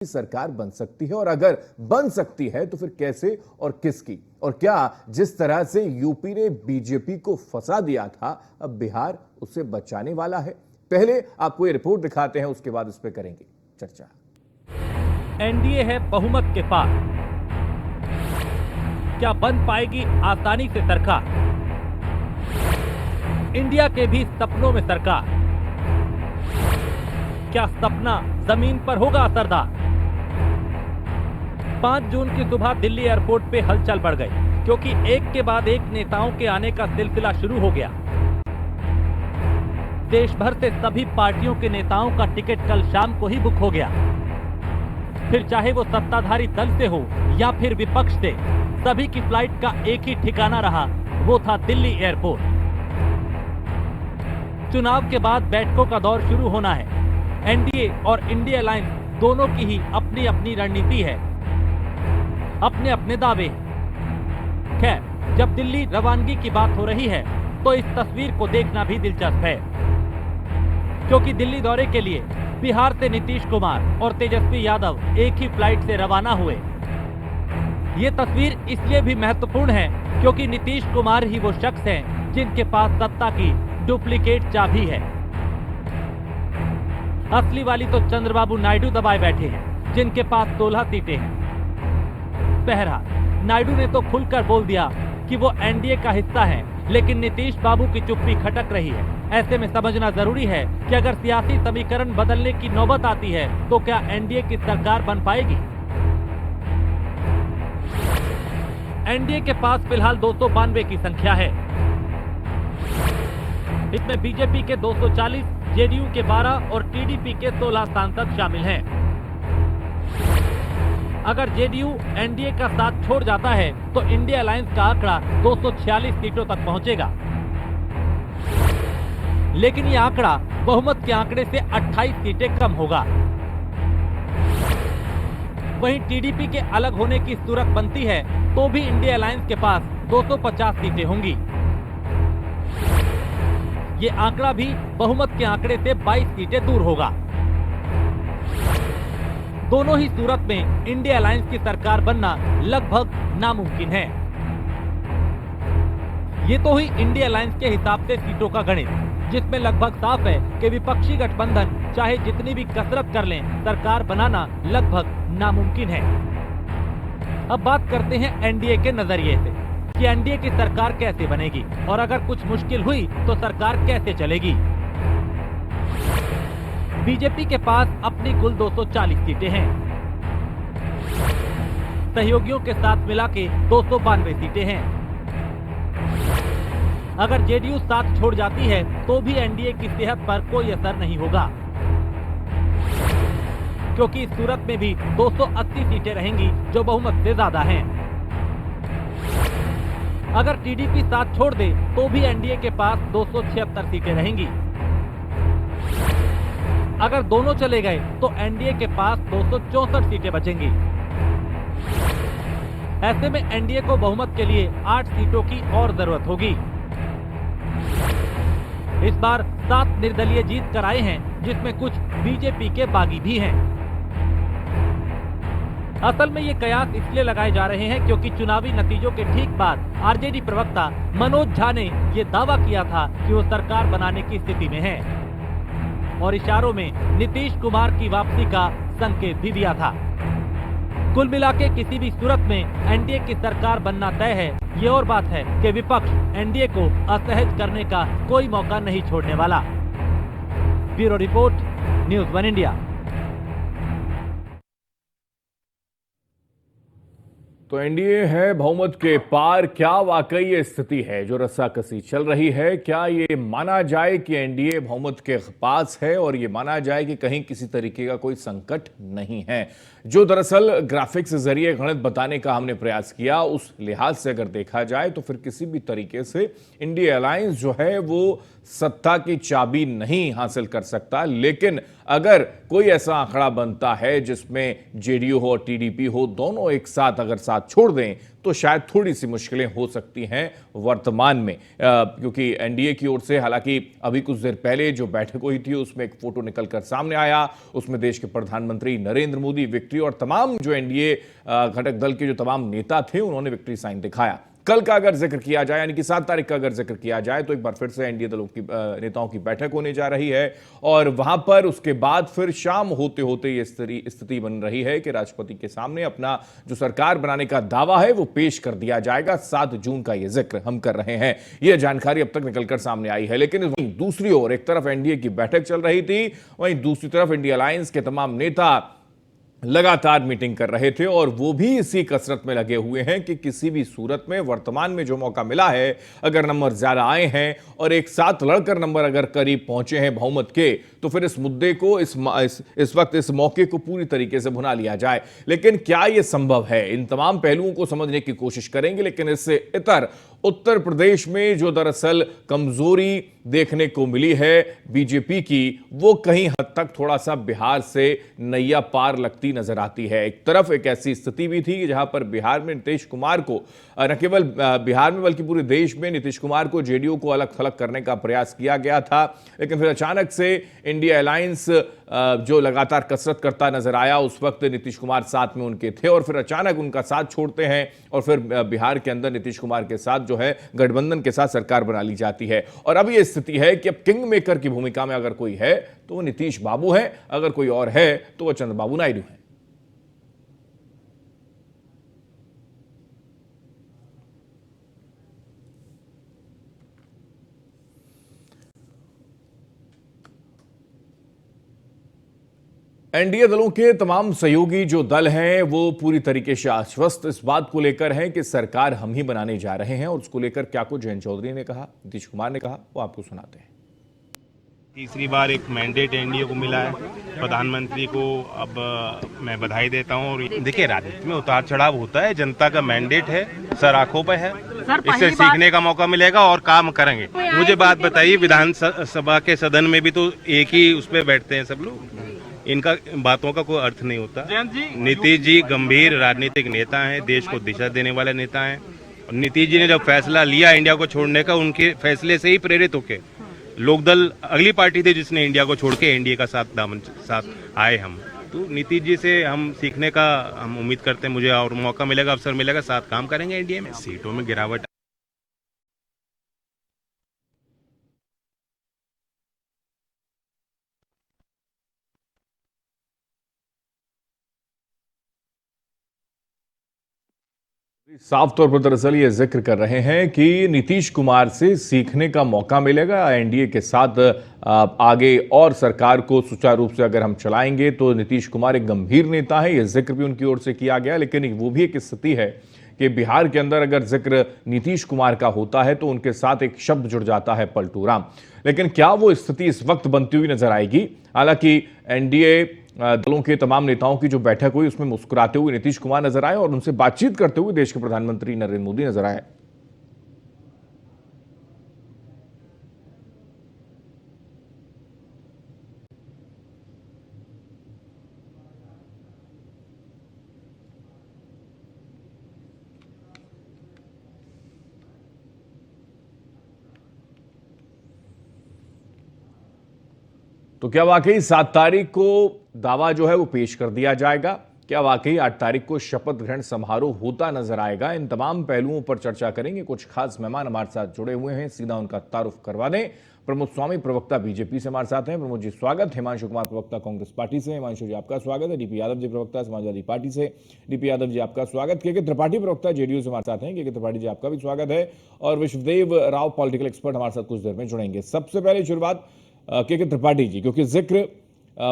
सरकार बन सकती है और अगर बन सकती है तो फिर कैसे और किसकी, और क्या जिस तरह से यूपी ने बीजेपी को फंसा दिया था अब बिहार उसे बचाने वाला है। पहले आपको ये रिपोर्ट दिखाते हैं, उसके बाद इस पे करेंगे चर्चा। एनडीए है बहुमत के पार, क्या बन पाएगी आसानी से सरकार? इंडिया के भी सपनों में सरकार, क्या सपना जमीन पर होगा असरदार? 5 जून की सुबह दिल्ली एयरपोर्ट पे हलचल बढ़ गई, क्योंकि एक के बाद एक नेताओं के आने का सिलसिला शुरू हो गया। देश भर से सभी पार्टियों के नेताओं का टिकट कल शाम को ही बुक हो गया। फिर चाहे वो सत्ताधारी दल से हो या फिर विपक्ष से, सभी की फ्लाइट का एक ही ठिकाना रहा, वो था दिल्ली एयरपोर्ट। चुनाव के बाद बैठकों का दौर शुरू होना है। एनडीए और इंडिया अलायंस दोनों की ही अपनी अपनी रणनीति है, अपने अपने दावे। खैर, जब दिल्ली रवानगी की बात हो रही है तो इस तस्वीर को देखना भी दिलचस्प है, क्योंकि दिल्ली दौरे के लिए बिहार से नीतीश कुमार और तेजस्वी यादव एक ही फ्लाइट से रवाना हुए। ये तस्वीर इसलिए भी महत्वपूर्ण है क्योंकि नीतीश कुमार ही वो शख्स हैं जिनके पास सत्ता की डुप्लीकेट चाबी है। असली वाली तो चंद्रबाबू नायडू दबाए बैठे हैं, जिनके पास 16 सीटें हैं। बहरहाल नायडू ने तो खुलकर बोल दिया कि वो एनडीए का हिस्सा है, लेकिन नीतीश बाबू की चुप्पी खटक रही है। ऐसे में समझना जरूरी है कि अगर सियासी समीकरण बदलने की नौबत आती है तो क्या एनडीए की सरकार बन पाएगी? एनडीए के पास फिलहाल 292 की संख्या है। इसमें बीजेपी के 240, जेडीयू के 12 और टीडीपी के 16 सांसद शामिल हैं। अगर जेडीयू एनडीए का साथ छोड़ जाता है तो इंडिया अलायंस का आंकड़ा 246 सीटों तक पहुंचेगा, लेकिन यह आंकड़ा बहुमत के आंकड़े से 28 सीटें कम होगा। वहीं टीडीपी के अलग होने की सूरत बनती है तो भी इंडिया अलायंस के पास 250 सीटें होंगी। ये आंकड़ा भी बहुमत के आंकड़े से 22 सीटें दूर होगा। दोनों ही सूरत में इंडिया अलायंस की सरकार बनना लगभग नामुमकिन है। ये तो हुई इंडिया अलायंस के हिसाब से सीटों का गणित, जिसमें लगभग साफ है कि विपक्षी गठबंधन चाहे जितनी भी कसरत कर लें, सरकार बनाना लगभग नामुमकिन है। अब बात करते हैं एनडीए के नजरिए से कि एनडीए की सरकार कैसे बनेगी और अगर कुछ मुश्किल हुई तो सरकार कैसे चलेगी। बीजेपी के पास अपनी कुल 240 सीटें हैं। सहयोगियों के साथ मिला के 292 सीटें हैं। अगर जेडीयू साथ छोड़ जाती है तो भी एनडीए की सेहत पर कोई असर नहीं होगा, क्योंकि इस सूरत में भी 280 सीटें रहेंगी जो बहुमत से ज्यादा हैं। अगर टीडीपी साथ छोड़ दे तो भी एनडीए के पास 276 सीटें रहेंगी। अगर दोनों चले गए तो एनडीए के पास 264 सीटें बचेंगी। ऐसे में एनडीए को बहुमत के लिए 8 सीटों की और जरूरत होगी। इस बार 7 निर्दलीय जीत कर आए हैं, जिसमें कुछ बीजेपी के बागी भी हैं। असल में ये कयास इसलिए लगाए जा रहे हैं क्योंकि चुनावी नतीजों के ठीक बाद आरजेडी प्रवक्ता मनोज झा ने ये दावा किया था कि वो सरकार बनाने की स्थिति में है और इशारों में नीतीश कुमार की वापसी का संकेत भी दिया था। कुल मिला के किसी भी सूरत में एनडीए की सरकार बनना तय है। ये और बात है कि विपक्ष एनडीए को असहज करने का कोई मौका नहीं छोड़ने वाला। Bureau report, news 1 India. तो एनडीए है बहुमत के पार। क्या वाकई ये स्थिति है जो रस्साकसी चल रही है? क्या ये माना जाए कि एनडीए बहुमत के पास है और ये माना जाए कि कहीं किसी तरीके का कोई संकट नहीं है? जो दरअसल ग्राफिक्स के जरिए गणित बताने का हमने प्रयास किया, उस लिहाज से अगर देखा जाए तो फिर किसी भी तरीके से इंडिया अलायंस जो है वो सत्ता की चाबी नहीं हासिल कर सकता। लेकिन अगर कोई ऐसा आंकड़ा बनता है जिसमें जेडीयू हो और टीडीपी हो, दोनों एक साथ अगर साथ साथ छोड़ दें तो शायद थोड़ी सी मुश्किलें हो सकती हैं वर्तमान में, क्योंकि एनडीए की ओर से हालांकि अभी कुछ देर पहले जो बैठक हुई थी उसमें एक फोटो निकलकर सामने आया, उसमें देश के प्रधानमंत्री नरेंद्र मोदी विक्ट्री और तमाम जो एनडीए घटक दल के जो तमाम नेता थे उन्होंने विक्ट्री साइन दिखाया। कल का अगर जिक्र किया जाए यानी कि 7 तारीख का अगर जिक्र किया जाए तो एक बार फिर से एनडीए दलों की नेताओं की बैठक होने जा रही है और वहां पर उसके बाद फिर शाम होते होते ये स्थिति बन रही है कि राष्ट्रपति के सामने अपना जो सरकार बनाने का दावा है वो पेश कर दिया जाएगा। 7 जून का ये जिक्र हम कर रहे हैं, यह जानकारी अब तक निकलकर सामने आई है। लेकिन वहीं दूसरी ओर एक तरफ एनडीए की बैठक चल रही थी, वहीं दूसरी तरफ इंडिया अलायंस के तमाम नेता लगातार मीटिंग कर रहे थे और वो भी इसी कसरत में लगे हुए हैं कि किसी भी सूरत में वर्तमान में जो मौका मिला है, अगर नंबर ज्यादा आए हैं और एक साथ लड़कर नंबर अगर करीब पहुंचे हैं बहुमत के, तो फिर इस मुद्दे को इस वक्त इस मौके को पूरी तरीके से भुना लिया जाए। लेकिन क्या यह संभव है, इन तमाम पहलुओं को समझने की कोशिश करेंगे। लेकिन इससे इतर उत्तर प्रदेश में जो दरअसल कमजोरी देखने को मिली है बीजेपी की, वो कहीं हद तक थोड़ा सा बिहार से नैया पार लगती नजर आती है। एक तरफ एक ऐसी स्थिति भी थी जहां पर बिहार में नीतीश कुमार को, न केवल बिहार में बल्कि पूरे देश में नीतीश कुमार को जेडीयू को अलग थलग करने का प्रयास किया गया था, लेकिन फिर अचानक से इंडिया अलायंस जो लगातार कसरत करता नजर आया, उस वक्त नीतीश कुमार साथ में उनके थे और फिर अचानक उनका साथ छोड़ते हैं और फिर बिहार के अंदर नीतीश कुमार के साथ जो है गठबंधन के साथ सरकार बना ली जाती है। और अब यह स्थिति है कि अब किंग मेकर की भूमिका में अगर कोई है तो वो नीतीश बाबू है, अगर कोई और है तो वो चंद्रबाबू नायडू है। एनडीए दलों के तमाम सहयोगी जो दल हैं वो पूरी तरीके से आश्वस्त इस बात को लेकर हैं कि सरकार हम ही बनाने जा रहे हैं। और उसको लेकर क्या कुछ जयंत चौधरी ने कहा, नीतीश कुमार ने कहा, वो आपको सुनाते हैं। तीसरी बार एक मैंडेट एनडीए को मिला है, प्रधानमंत्री को अब मैं बधाई देता हूं। और देखिए, राजनीति में उतार चढ़ाव होता है, जनता का मैंडेट है, सर आंखों पे है, इससे सीखने का मौका मिलेगा और काम करेंगे। मुझे बात बताइए, विधानसभा के सदन में भी तो एक ही उस पर बैठते हैं सब लोग, इनका बातों का कोई अर्थ नहीं होता। नीतीश जी गंभीर राजनीतिक नेता हैं, देश को दिशा देने वाले नेता हैं। नीतीश जी ने जब फैसला लिया इंडिया को छोड़ने का, उनके फैसले से ही प्रेरित होके लोकदल अगली पार्टी थी जिसने इंडिया को छोड़ के एनडीए का साथ आए हम। तो नीतीश जी से हम सीखने का हम उम्मीद करते हैं, मुझे और मौका मिलेगा, अवसर मिलेगा, साथ काम करेंगे एनडीए में। सीटों में गिरावट साफ तौर पर दरअसल ये जिक्र कर रहे हैं कि नीतीश कुमार से सीखने का मौका मिलेगा एनडीए के साथ आगे और सरकार को सुचारू रूप से अगर हम चलाएंगे तो नीतीश कुमार एक गंभीर नेता है, ये जिक्र भी उनकी ओर से किया गया। लेकिन वो भी एक स्थिति है कि बिहार के अंदर अगर जिक्र नीतीश कुमार का होता है तो उनके साथ एक शब्द जुड़ जाता है पलटू राम। लेकिन क्या वो स्थिति इस वक्त बनती हुई नजर आएगी? हालांकि एनडीए दलों के तमाम नेताओं की जो बैठक हुई उसमें मुस्कुराते हुए नीतीश कुमार नजर आए और उनसे बातचीत करते हुए देश के प्रधानमंत्री नरेंद्र मोदी नजर आए। तो क्या वाकई 7 तारीख को दावा जो है वो पेश कर दिया जाएगा? क्या वाकई 8 तारीख को शपथ ग्रहण समारोह होता नजर आएगा? इन तमाम पहलुओं पर चर्चा करेंगे। कुछ खास मेहमान हमारे साथ जुड़े हुए हैं, सीधा उनका तारुफ करवा दें। प्रमोद स्वामी प्रवक्ता बीजेपी से हमारे साथ हैं। प्रमोद जी स्वागत। हिमांशु कुमार प्रवक्ता कांग्रेस पार्टी से, हिमांशु जी आपका स्वागत है। डीपी यादव जी प्रवक्ता समाजवादी पार्टी से, डीपी यादव जी आपका स्वागत। के त्रिपाठी प्रवक्ता जेडीयू से हमारे साथ हैं, के त्रिपाठी जी आपका भी स्वागत है। और विश्वदेव राव पॉलिटिकल एक्सपर्ट हमारे साथ कुछ देर में जुड़ेंगे। सबसे पहले शुरुआत के त्रिपाठी जी, क्योंकि जिक्र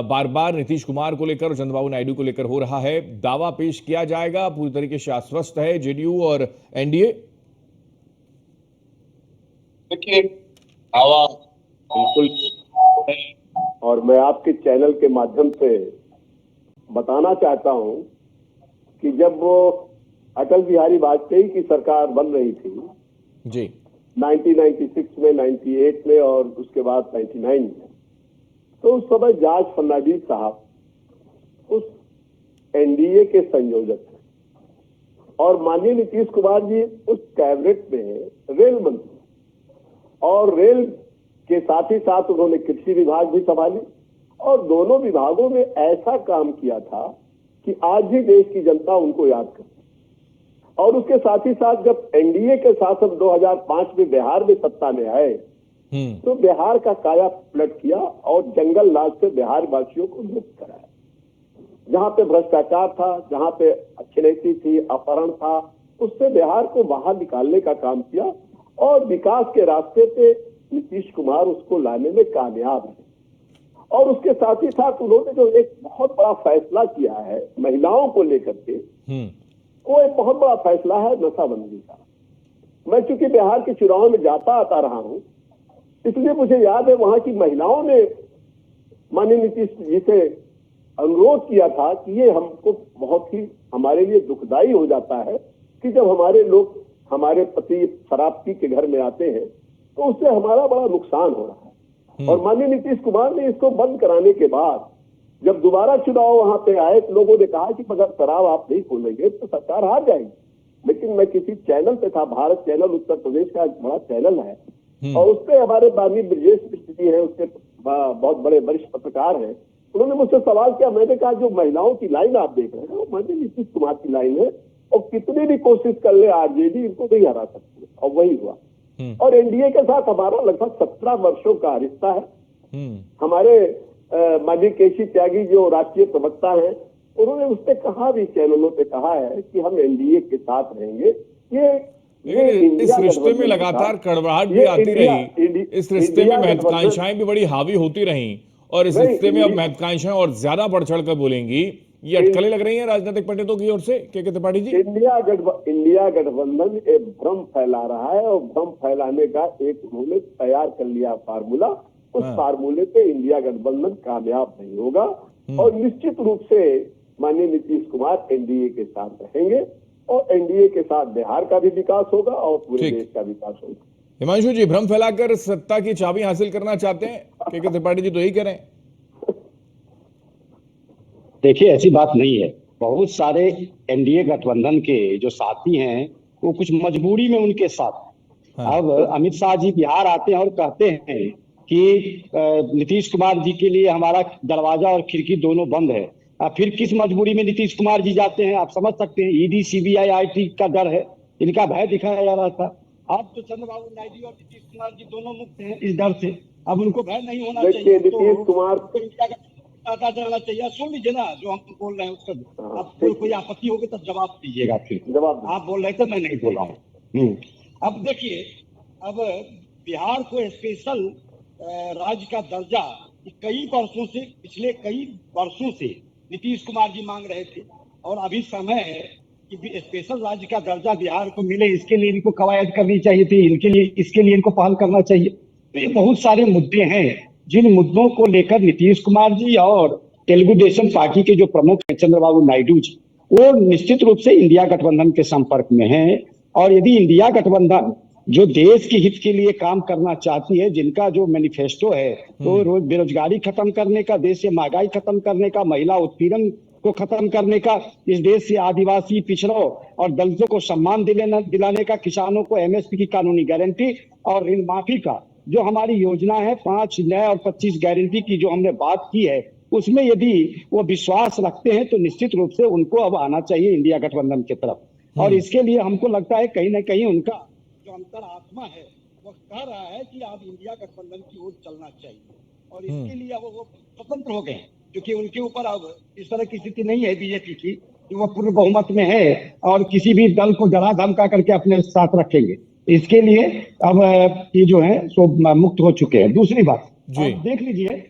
बार बार नीतीश कुमार को लेकर और चंद्रबाबू नायडू को लेकर हो रहा है, दावा पेश किया जाएगा, पूरी तरीके से आश्वस्त है जेडीयू और एनडीए। देखिए, दावा बिल्कुल है और मैं आपके चैनल के माध्यम से बताना चाहता हूं कि जब वो अटल बिहारी वाजपेयी की सरकार बन रही थी जी 1996 में, 98 में और उसके बाद 99 में, तो उस समय जॉर्ज फर्नांडिस साहब उस एनडीए के संयोजक थे। और माननीय नीतीश कुमार जी उस कैबिनेट में रेल मंत्री, और रेल के साथ ही साथ उन्होंने कृषि विभाग भी संभाली, और दोनों विभागों में ऐसा काम किया था कि आज भी देश की जनता उनको याद करती। और उसके साथ ही साथ जब एनडीए के शासन 2005 में बिहार में सत्ता में आए तो बिहार का काया पलट किया और जंगल राज से बिहार वासियों को मुक्त कराया। जहां पे भ्रष्टाचार था, जहां पे अक्षरनीति थी, अपहरण था, उससे बिहार को बाहर निकालने का काम किया और विकास के रास्ते पे नीतीश कुमार उसको लाने में कामयाब है। और उसके साथ ही साथ उन्होंने जो एक बहुत बड़ा फैसला किया है महिलाओं को लेकर के, वो एक बहुत बड़ा फैसला है नशाबंदी का। मैं चूंकि बिहार के चुनाव में जाता आता रहा हूं, इसलिए मुझे याद है वहां की महिलाओं ने माननीय नीतीश जी से अनुरोध किया था कि ये हमको बहुत ही हमारे लिए दुखदाई हो जाता है कि जब हमारे लोग हमारे पति शराब पी के घर में आते हैं तो उससे हमारा बड़ा नुकसान हो रहा है। और माननीय नीतीश कुमार ने इसको बंद कराने के बाद जब दोबारा चुनाव वहां पे आए तो लोगों ने कहा कि अगर शराब आप नहीं खोलेंगे तो सरकार हार जाएगी। लेकिन मैं किसी चैनल पे था, भारत चैनल, उत्तर प्रदेश का एक बड़ा चैनल है, और उसपे हमारे माननीय ब्रजेश मिश्र जी है, उसके बहुत बड़े वरिष्ठ पत्रकार हैं, उन्होंने मुझसे सवाल किया। मैंने कहा जो महिलाओं की लाइन आप देख रहे हैं वो माननीय नीतीश कुमार की लाइन है, और कितनी भी कोशिश कर ले आरजेडी इनको नहीं हरा सकती, और वही हुआ। और एनडीए के साथ हमारा लगभग 17 वर्षों का रिश्ता है। हमारे माननीय केसी त्यागी जो राष्ट्रीय प्रवक्ता हैं, उन्होंने उससे कहा भी, चैनलों पे कहा है कि हम एनडीए के साथ रहेंगे। इस रिश्ते में लगातार कड़वाहट भी आती रही, इस रिश्ते में महत्वाकांक्षाएं भी बड़ी हावी होती रहीं, और इस रिश्ते में अब महत्वाकांक्षाएं और ज्यादा बढ़ चढ़ कर बोलेंगी, ये अटकलें लग रही हैं राजनीतिक पंडितों की ओर से। के त्रिपाठी जी, इंडिया गठबंधन एक भ्रम फैला रहा है, और भ्रम फैलाने का एक उन्होंने तैयार कर लिया फार्मूला। उस फार्मूले पे इंडिया गठबंधन कामयाब नहीं होगा, और निश्चित रूप से माननीय नीतीश कुमार एनडीए के साथ रहेंगे, और एनडीए के साथ बिहार का भी विकास होगा और पूरे देश का विकास होगा। हिमांशु जी, भ्रम फैलाकर सत्ता की चाबी हासिल करना चाहते हैं, के त्रिपाठी जी तो यही कह रहे हैं। देखिए, ऐसी बात नहीं है। बहुत सारे एनडीए गठबंधन के जो साथी हैं वो कुछ मजबूरी में उनके साथ। अब अमित शाह जी बिहार आते हैं और कहते हैं कि नीतीश कुमार जी के लिए हमारा दरवाजा और खिड़की दोनों बंद है। फिर किस मजबूरी में नीतीश कुमार जी जाते हैं, आप समझ सकते हैं। ईडी, सीबीआई, आईटी का डर है, इनका भय दिखाया जा रहा था। अब तो चंद्रबाबू नायडू और नीतीश कुमार जी दोनों मुक्त हैं इस डर से। अब उनको भय नहीं होना चाहिए, नीतीश कुमार आता जाना चाहिए। सुन लीजिए ना जो हम बोल रहे हैं उसका, अब कोई आपत्ति होगी तो जवाब दीजिएगा। फिर जवाब आप बोल रहे थे, मैं नहीं बोल रहा हूँ। अब देखिए, अब बिहार को स्पेशल राज्य का दर्जा कई वर्षों से, पिछले कई वर्षों से नीतीश कुमार जी मांग रहे थे, और अभी समय है कि स्पेशल राज्य का दर्जा बिहार को मिले। इसके लिए इनको कवायद करनी चाहिए थी, इसके लिए इनको पहल करना चाहिए। तो ये बहुत सारे मुद्दे हैं जिन मुद्दों को लेकर नीतीश कुमार जी और तेलुगु देशम पार्टी के जो प्रमुख हैं चंद्रबाबू नायडू जी, वो निश्चित रूप से इंडिया गठबंधन के संपर्क में हैं। और यदि इंडिया गठबंधन जो देश के हित के लिए काम करना चाहती है, जिनका जो मैनिफेस्टो है वो रोज बेरोजगारी खत्म करने का, देश से महंगाई खत्म करने का, महिला उत्पीड़न को खत्म करने का, इस देश से आदिवासी पिछड़ों और दलितों को सम्मान दिलाने का, किसानों को एमएसपी की कानूनी गारंटी और ऋण माफी का जो हमारी योजना है 5 न्याय और 25 गारंटी की जो हमने बात की है, उसमें यदि वो विश्वास रखते हैं तो निश्चित रूप से उनको अब आना चाहिए इंडिया गठबंधन की तरफ। और इसके लिए हमको लगता है कहीं ना कहीं उनका जो अंतरात्मा है वो कह रहा है कि आप इंडिया गठबंधन की ओर चलना चाहिए। और इसके लिए अब वो स्वतंत्र हो गए हैं, क्योंकि उनके ऊपर अब इस तरह की स्थिति नहीं है बीजेपी की कि वो पूर्ण बहुमत में है और किसी भी दल को डरा धमका करके अपने साथ रखेंगे। इसके लिए अब ये जो है सो मुक्त हो चुके हैं। दूसरी बात देख लीजिए,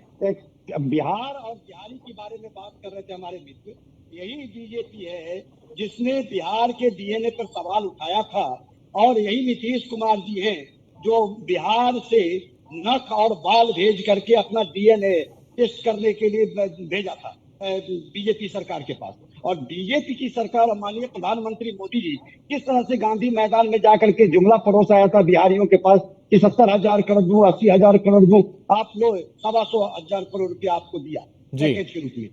बिहार और बिहारी के बारे में बात कर रहे थे हमारे मित्र, यही बीजेपी है जिसने बिहार के डीएनए पर सवाल उठाया था, और यही नीतीश कुमार जी हैं जो बिहार से नख और बाल भेज करके अपना डीएनए टेस्ट करने के लिए भेजा था बीजेपी सरकार के पास। और बीजेपी की सरकार, माननीय प्रधानमंत्री मोदी जी किस तरह से गांधी मैदान में जाकर के जुमला परोस आया था बिहारियों के पास कि 70,000 करोड़ दूं, 80,000 करोड़ दूं, आप लोग 125,000 करोड़ रुपया आपको दिया पैकेज के रूप में।